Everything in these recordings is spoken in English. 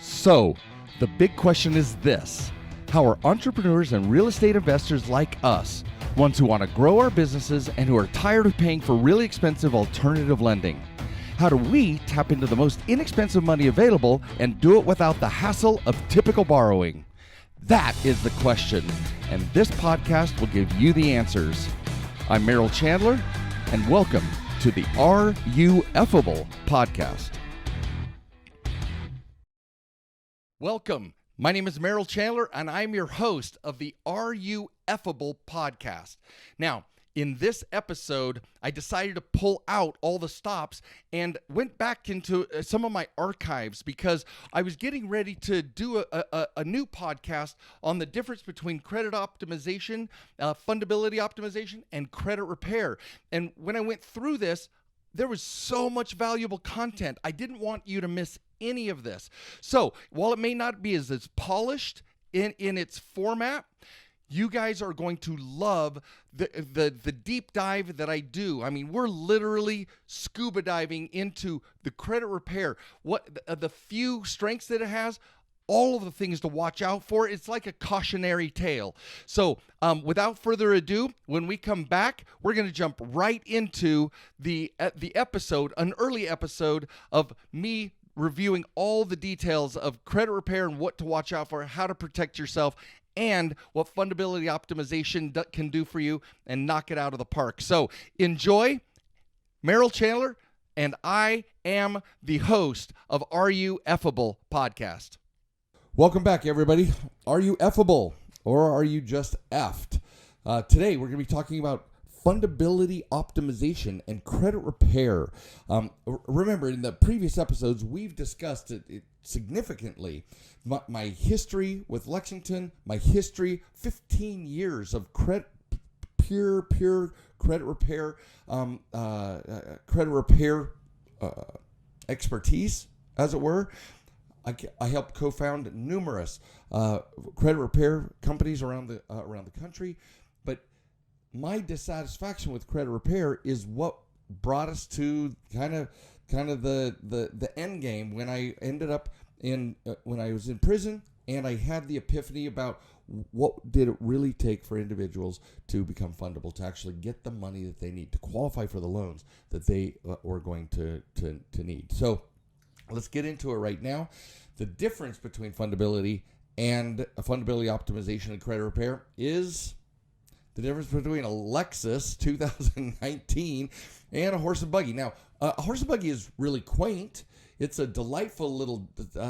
So, the big question is this: how are entrepreneurs and real estate investors like us, ones who want to grow our businesses and who are tired of paying for really expensive alternative lending? How do we tap into the most inexpensive money available and do it without the hassle of typical borrowing? That is the question, and this podcast will give you the answers. I'm Merrill Chandler, and welcome to the Are You Effable podcast. Welcome. My name is Merrill Chandler, and I'm your host of the Are You Effable podcast. Now, in this episode, I decided to pull out all the stops and went back into some of my archives because I was getting ready to do a new podcast on the difference between credit optimization, fundability optimization, and credit repair. And when I went through this, there was so much valuable content. I didn't want you to miss any of this. So while it may not be as polished in its format, you guys are going to love the deep dive that I do. I mean, we're literally scuba diving into the credit repair, what the few strengths that it has, all of the things to watch out for. It's like a cautionary tale. So without further ado, when we come back, we're going to jump right into the episode, an early episode of me reviewing all the details of credit repair and what to watch out for, how to protect yourself, and what fundability optimization can do for you, and knock it out of the park. So enjoy. Merrill Chandler, and I am the host of Are You Effable podcast. Welcome back, everybody. Are you effable, or are you just effed? Today, we're going to be talking about fundability optimization and credit repair. Remember, in the previous episodes, we've discussed it significantly. My history with Lexington, my history, 15 years of pure credit repair, expertise, as it were. I helped co-found numerous credit repair companies around the country, but my dissatisfaction with credit repair is what brought us to kind of the end game when I ended up when I was in prison, and I had the epiphany about what did it really take for individuals to become fundable, to actually get the money that they need to qualify for the loans that they were going to need. So let's get into it right now. The difference between fundability and fundability optimization and credit repair is the difference between a Lexus 2019 and a horse and buggy. Now, a horse and buggy is really quaint. It's a delightful little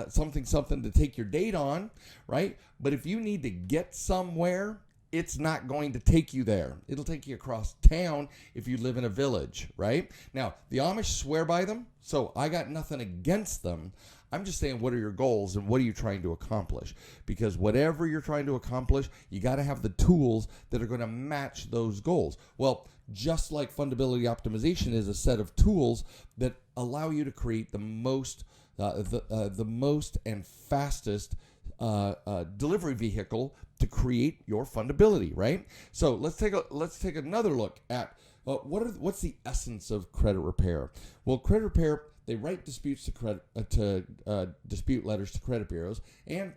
something to take your date on, right? But if you need to get somewhere, it's not going to take you there. It'll take you across town if you live in a village, right? Now, the Amish swear by them, so I got nothing against them. I'm just saying, what are your goals and what are you trying to accomplish? Because whatever you're trying to accomplish, you got to have the tools that are going to match those goals. Well, just like fundability optimization is a set of tools that allow you to create the most and fastest delivery vehicle to create your fundability, right? So let's take another look at what's the essence of credit repair. Well, credit repair, they write disputes dispute letters to credit bureaus and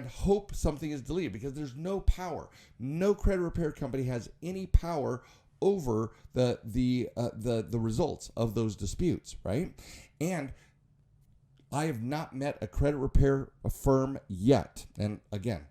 hope something is deleted, because there's no power. No credit repair company has any power over the results of those disputes, right? And I have not met a credit repair firm yet. And again,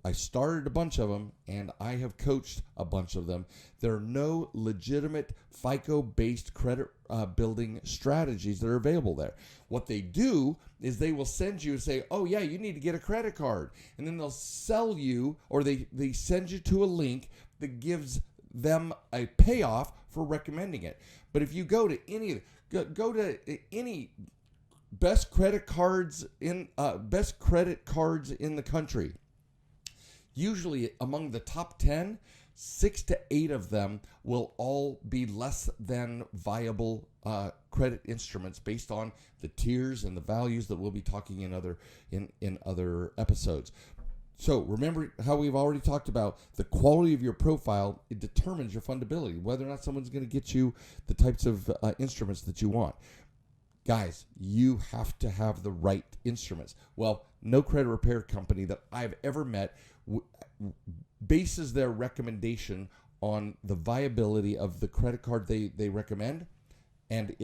I started a bunch of them, and I have coached a bunch of them. There are no legitimate FICO-based credit building strategies that are available there. What they do is they will send you and say, oh yeah, you need to get a credit card. And then they'll sell you, or they send you to a link that gives them a payoff for recommending it. But if you go to any best credit cards in the country, usually among the top 10, 6 to 8 of them will all be less than viable credit instruments based on the tiers and the values that we'll be talking in other episodes. So remember how we've already talked about the quality of your profile. It determines your fundability, whether or not someone's going to get you the types of instruments that you want. guys, you have to have the right instruments. Well, no credit repair company that I've ever met bases their recommendation on the viability of the credit card they recommend, and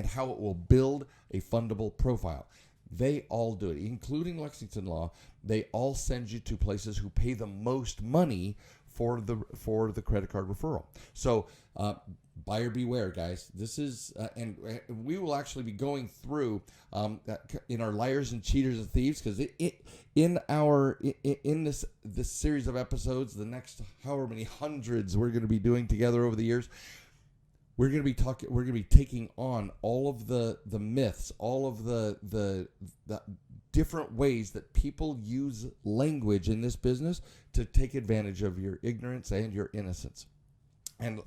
how it will build a fundable profile. They all do it, including Lexington Law. They all send you to places who pay the most money for the credit card referral. So buyer beware, guys. This is and we will actually be going through in our liars and cheaters and thieves, because in this series of episodes, the next however many hundreds we're going to be doing together over the years, we're going to be taking on all of the myths, all of the different ways that people use language in this business to take advantage of your ignorance and your innocence. And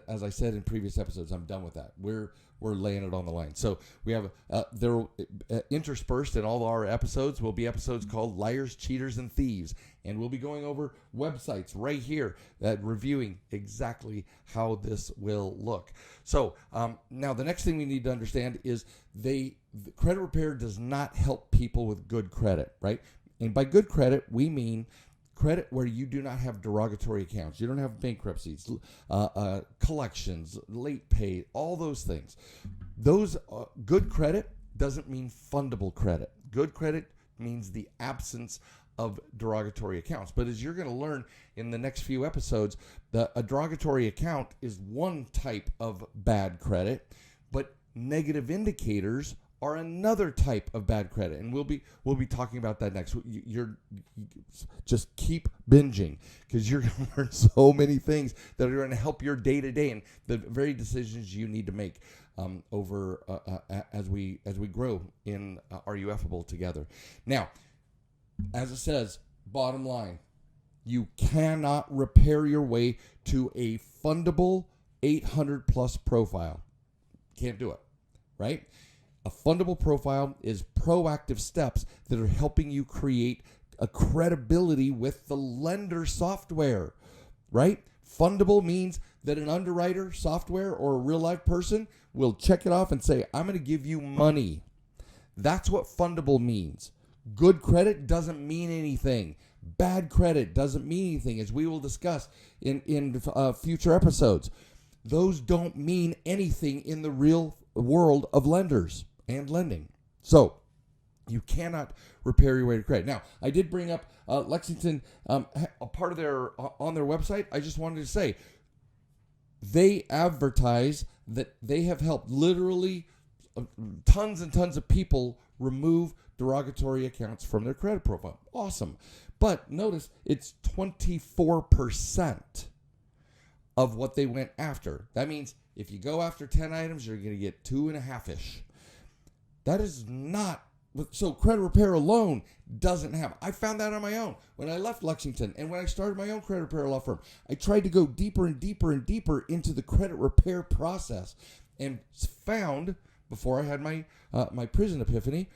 as I said in previous episodes, I'm done with that. We're laying it on the line. So we have interspersed in all our episodes will be episodes called Liars, Cheaters, and Thieves. And we'll be going over websites right here reviewing exactly how this will look. So now the next thing we need to understand is the credit repair does not help people with good credit, right? And by good credit, we mean credit where you do not have derogatory accounts. You don't have bankruptcies, collections, late pay, all those things. Those good credit doesn't mean fundable credit. Good credit means the absence of derogatory accounts. But as you're going to learn in the next few episodes, a derogatory account is one type of bad credit, but negative indicators are another type of bad credit, and we'll be talking about that next. You just keep binging, because you're going to learn so many things that are going to help your day to day and the very decisions you need to make as we grow in RUFable together. Now, as it says, bottom line, you cannot repair your way to a fundable 800 plus profile. Can't do it, right? A fundable profile is proactive steps that are helping you create a credibility with the lender software, right? Fundable means that an underwriter software or a real life person will check it off and say, I'm going to give you money. That's what fundable means. Good credit doesn't mean anything. Bad credit doesn't mean anything, as we will discuss in future episodes. Those don't mean anything in the real world of lenders and lending. So you cannot repair your way to credit. Now, I did bring up Lexington, a part of on their website. I just wanted to say they advertise that they have helped literally tons and tons of people remove derogatory accounts from their credit profile. Awesome. But notice it's 24% of what they went after. That means if you go after 10 items, you're going to get 2.5-ish. That is not, so credit repair alone doesn't have. I found that on my own when I left Lexington and when I started my own credit repair law firm. I tried to go deeper and deeper and deeper into the credit repair process and found, before I had my prison epiphany,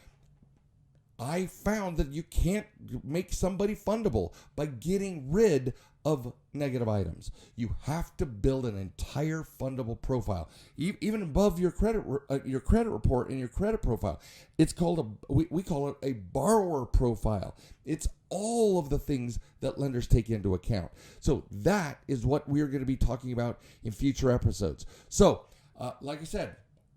I found that you can't make somebody fundable by getting rid of negative items. You have to build an entire fundable profile, even above your credit report and your credit profile. It's called we call it a borrower profile. It's all of the things that lenders take into account. So that is what we're going to be talking about in future episodes. So, like I said,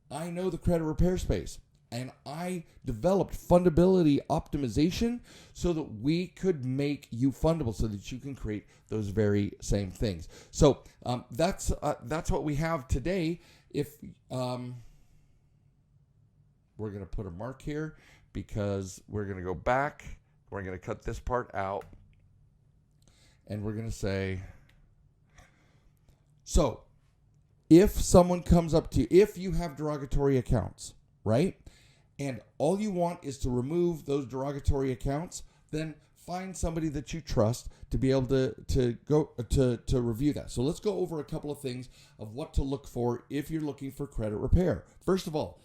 I know the credit repair space. And I developed fundability optimization so that we could make you fundable, so that you can create those very same things. So that's what we have today. If we're going to put a mark here, because we're going to go back. We're going to cut this part out, and we're going to say, so if someone comes up to you, if you have derogatory accounts, right? And all you want is to remove those derogatory accounts, then find somebody that you trust to be able to review that. So let's go over a couple of things of what to look for if you're looking for credit repair. First of all,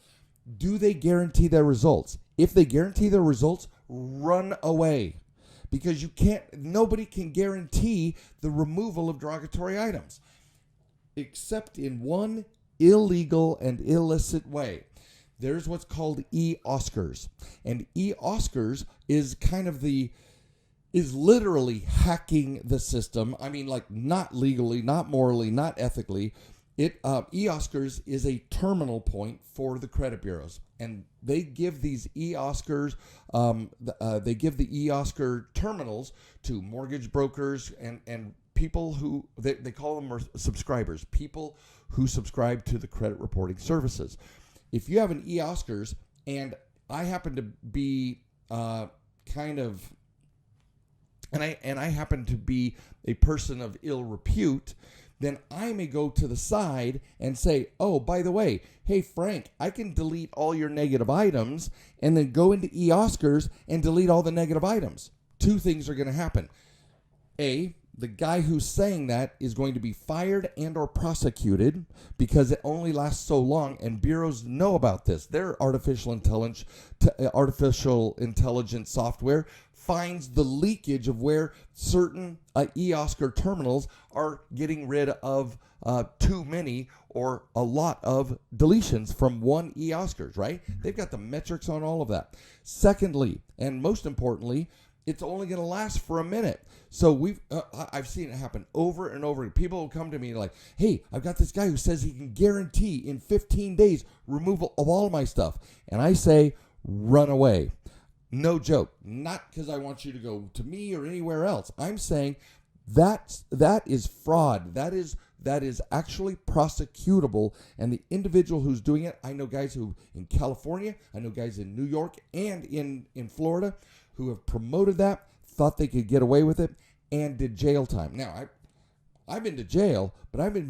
do they guarantee their results? If they guarantee their results, run away, because nobody can guarantee the removal of derogatory items, except in one illegal and illicit way. There's what's called e-Oscars. And e-Oscars is is literally hacking the system. I mean, like, not legally, not morally, not ethically. e-Oscars is a terminal point for the credit bureaus, and they give these e-Oscars, they give the e-Oscar terminals to mortgage brokers and people who, they call them subscribers, people who subscribe to the credit reporting services. If you have an e-Oscars, and I happen to be I happen to be a person of ill repute, then I may go to the side and say, oh, by the way, hey, Frank, I can delete all your negative items, and then go into e-Oscars and delete all the negative items. Two things are going to happen. A, the guy who's saying that is going to be fired and or prosecuted because it only lasts so long, and bureaus know about this. Their artificial intelligence software finds the leakage of where certain e-Oscar terminals are getting rid of too many or a lot of deletions from one e-Oscars, right? They've got the metrics on all of that. Secondly, and most importantly, it's only going to last for a minute. So I've seen it happen over and over. People will come to me like, hey, I've got this guy who says he can guarantee in 15 days removal of all my stuff. And I say, run away. No joke. Not because I want you to go to me or anywhere else. I'm saying that is fraud. That is actually prosecutable. And the individual who's doing it, I know guys who in California, I know guys in New York and in Florida who have promoted that, thought they could get away with it, and did jail time. Now, I've been to jail, but I haven't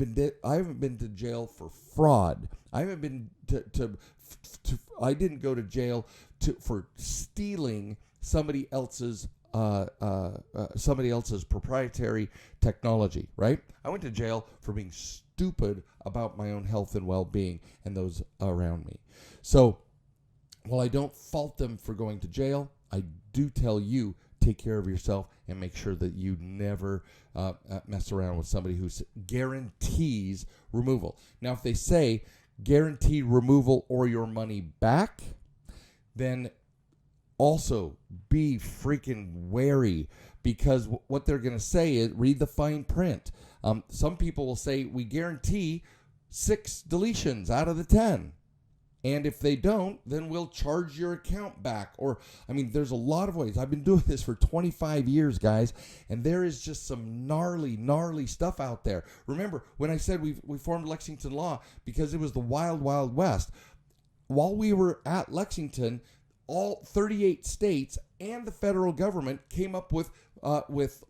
been to jail for fraud. I haven't been I didn't go to jail for stealing somebody else's proprietary technology, right? I went to jail for being stupid about my own health and well-being and those around me. So, while I don't fault them for going to jail, I do tell you, take care of yourself and make sure that you never mess around with somebody who guarantees removal. Now, if they say guaranteed removal or your money back, then also be freaking wary, because what they're going to say is, read the fine print. Some people will say, we guarantee 6 deletions out of the 10. And if they don't, then we'll charge your account back. Or, I mean, there's a lot of ways. I've been doing this for 25 years, guys, and there is just some gnarly stuff out there. Remember, when I said we formed Lexington Law because it was the wild, wild west. While we were at Lexington, all 38 states and the federal government came up with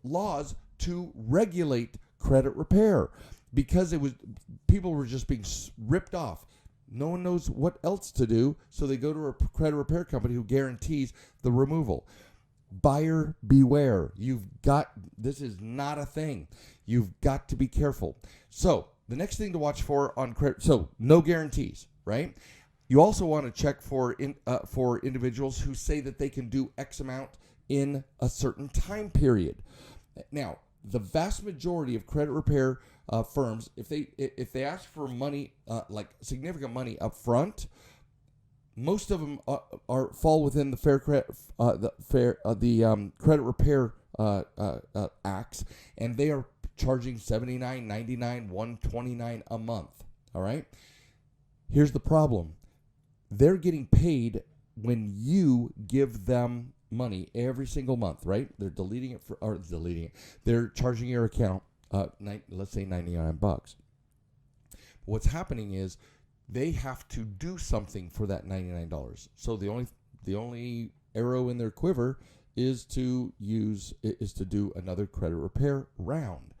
laws to regulate credit repair because people were just being ripped off. No one knows what else to do, so they go to a credit repair company who guarantees the removal. Buyer beware. This is not a thing. You've got to be careful. So the next thing to watch for on credit, so no guarantees, right? You also want to check for individuals who say that they can do X amount in a certain time period. Now, the vast majority of credit repair firms, if they ask for money, like significant money up front, most of them fall within the credit repair acts, and they are charging $79, $99, $129 a month. All right. Here's the problem: they're getting paid when you give them money every single month, right? They're They're charging your account, let's say $99. What's happening is they have to do something for that $99. So the only arrow in their quiver is to do another credit repair round.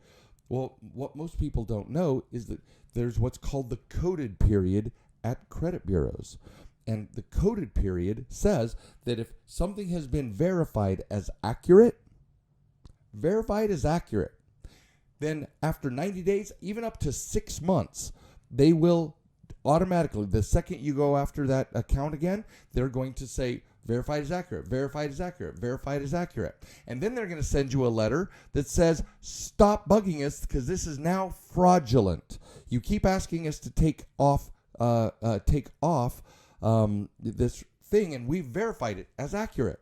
Well, what most people don't know is that there's what's called the coded period at credit bureaus. And the coded period says that if something has been verified as accurate, then after 90 days, even up to 6 months, they will automatically, the second you go after that account again, they're going to say, verified is accurate, verified is accurate, verified is accurate. And then they're going to send you a letter that says, stop bugging us because this is now fraudulent. You keep asking us to take off this thing, and we verified it as accurate.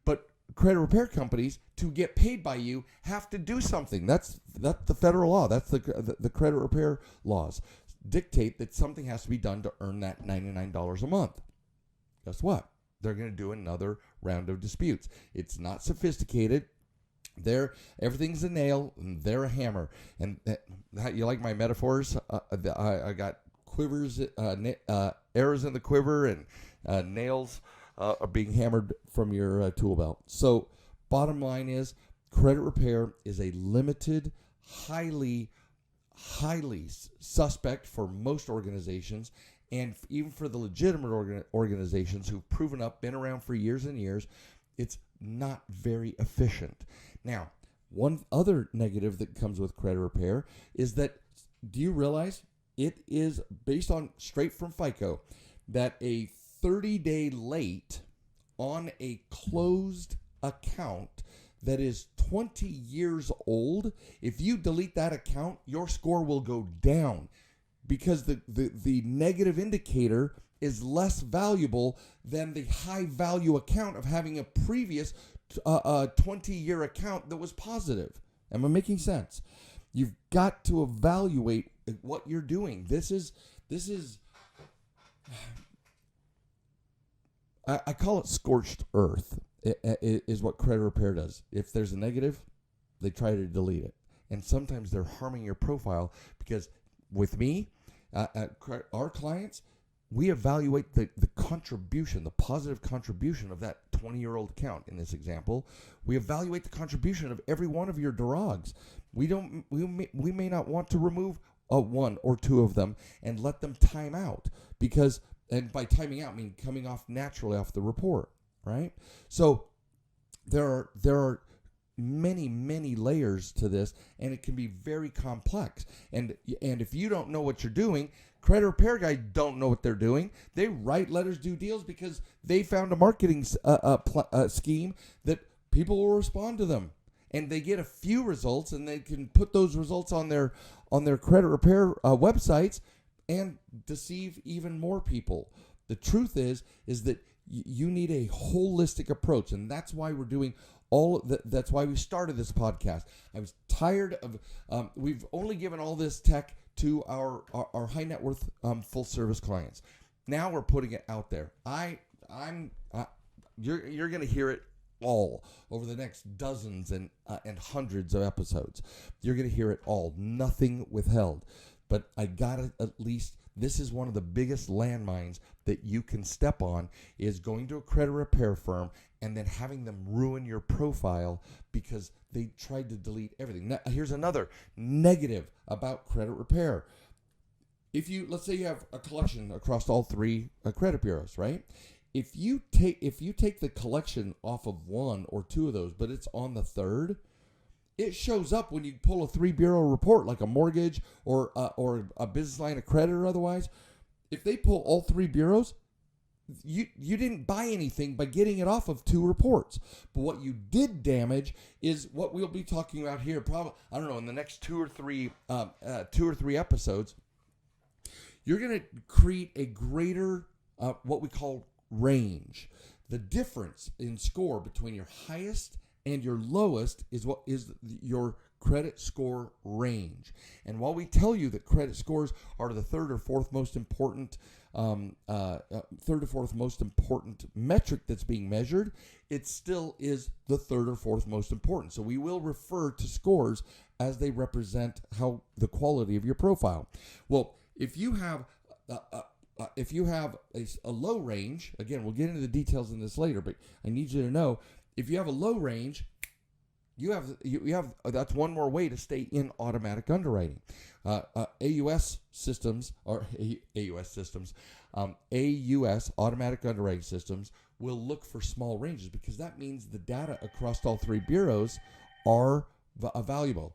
But credit repair companies, to get paid by you, have to do something. That's the federal law. That's the credit repair laws dictate that something has to be done to earn that $99 a month. Guess what? They're going to do another round of disputes. It's not sophisticated. Everything's a nail, and they're a hammer. And you like my metaphors? I got quivers, arrows in the quiver, and nails are being hammered from your tool belt. So, bottom line is, credit repair is a limited, highly suspect for most organizations, and even for the legitimate organizations who've proven up, been around for years and years, it's not very efficient. Now, one other negative that comes with credit repair is that, do you realize it is based on straight from FICO that a 30-day late on a closed account that is 20 years old, if you delete that account, your score will go down because the negative indicator is less valuable than the high value account of having a previous 20-year account that was positive. Am I making sense? You've got to evaluate what you're doing. This is I call it scorched earth. It is what credit repair does. If there's a negative, they try to delete it. And sometimes they're harming your profile because with me, our clients, we evaluate the contribution, the positive contribution of that 20-year-old account in this example. We evaluate the contribution of every one of your DROGs. We may not want to remove one or two of them and let them time out because, and by timing out, I mean coming off naturally off the report. Right? So there are many layers to this, and it can be very complex. And if you don't know what you're doing, credit repair guys don't know what they're doing. They write letters, do deals because they found a marketing scheme that people will respond to them, and they get a few results, and they can put those results on their credit repair websites and deceive even more people. The truth is that you need a holistic approach, and that's why we're doing that's why we started this podcast. I was tired of we've only given all this tech to our high net worth full service clients. Now we're putting it out there. You're going to hear it all over the next dozens and hundreds of episodes. You're going to hear it all, nothing withheld. But I gotta at least. This is one of the biggest landmines that you can step on, is going to a credit repair firm and then having them ruin your profile because they tried to delete everything. Now, here's another negative about credit repair. Let's say you have a collection across all three credit bureaus, right? If you take the collection off of one or two of those, but it's on the third, it shows up when you pull a 3-bureau report, like a mortgage or a business line of credit or otherwise. If they pull all 3 bureaus, you didn't buy anything by getting it off of 2 reports. But what you did damage is what we'll be talking about here. Probably, I don't know, in the next 2 or 3 episodes, you're going to create a greater what we call range. The difference in score between your highest and your lowest is what is your credit score range. And while we tell you that credit scores are the third or fourth most important metric that's being measured, it still is the third or fourth most important. So we will refer to scores as they represent how the quality of your profile. Well, if you have a low range, again, we'll get into the details in this later, but I need you to know, if you have a low range, you have that's one more way to stay in automatic underwriting. AUS automatic underwriting systems will look for small ranges because that means the data across all 3 bureaus are valuable.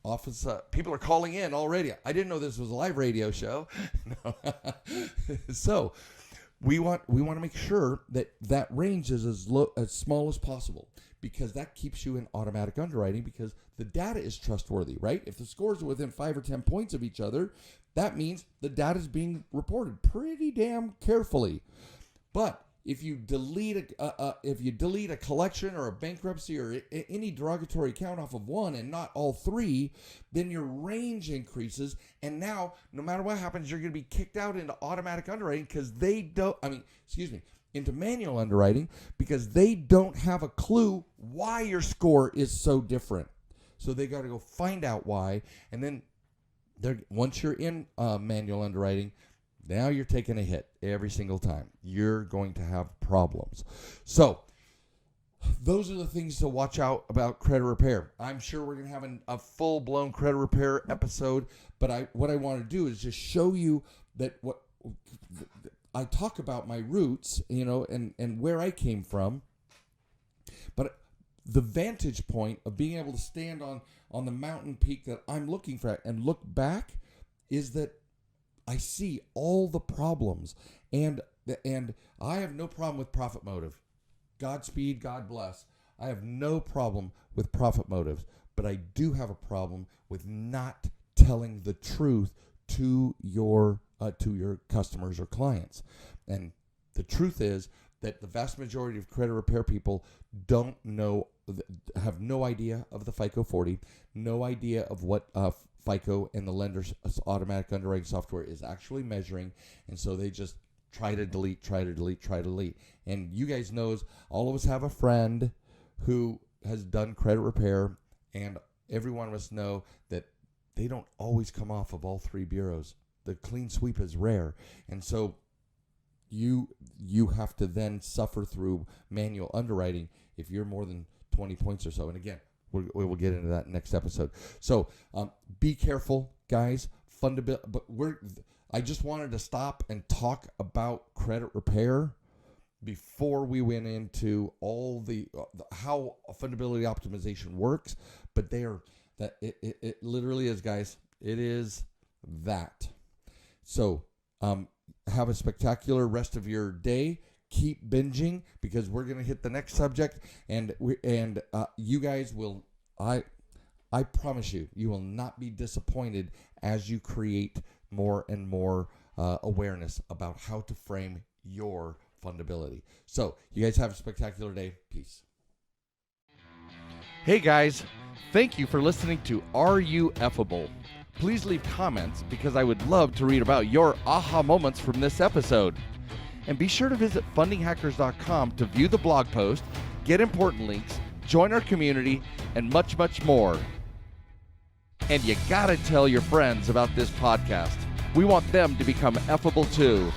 Office people are calling in already. I didn't know this was a live radio show. No. So we want to make sure that range is as small as possible, because that keeps you in automatic underwriting, because the data is trustworthy, right? If the scores are within 5 or 10 points of each other, that means the data is being reported pretty damn carefully. But if you delete a collection or a bankruptcy or any derogatory account off of one and not all three, then your range increases, and now no matter what happens, you're going to be kicked out into automatic underwriting into manual underwriting, because they don't have a clue why your score is so different. So they got to go find out why, and then once you're in manual underwriting, now you're taking a hit every single time. You're going to have problems. So those are the things to watch out about credit repair. I'm sure we're going to have a full-blown credit repair episode, but what I want to do is just show you that what I talk about my roots, and where I came from, but the vantage point of being able to stand on the mountain peak that I'm looking for and look back is that I see all the problems, and I have no problem with profit motive. Godspeed, God bless. I have no problem with profit motives, but I do have a problem with not telling the truth to your customers or clients. And the truth is that the vast majority of credit repair people don't know, have no idea of the FICO 40, no idea of what FICO and the lender's automatic underwriting software is actually measuring, and so they just try to delete. And you guys knows, all of us have a friend who has done credit repair, and every one of us know that they don't always come off of all three bureaus. The clean sweep is rare, and so you have to then suffer through manual underwriting if you're more than 20 points or so. And again, we will get into that next episode. So be careful, guys. Fundability, but I just wanted to stop and talk about credit repair before we went into all the how fundability optimization works. But it literally is, guys. It is that. So have a spectacular rest of your day. Keep binging, because we're going to hit the next subject, and you guys will, I promise you will not be disappointed as you create more and more awareness about how to frame your fundability. So you guys have a spectacular day. Peace. Hey guys, thank you for listening to Are You Effable? Please leave comments, because I would love to read about your aha moments from this episode. And be sure to visit fundinghackers.com to view the blog post, get important links, join our community, and much, much more. And you gotta tell your friends about this podcast. We want them to become effable too.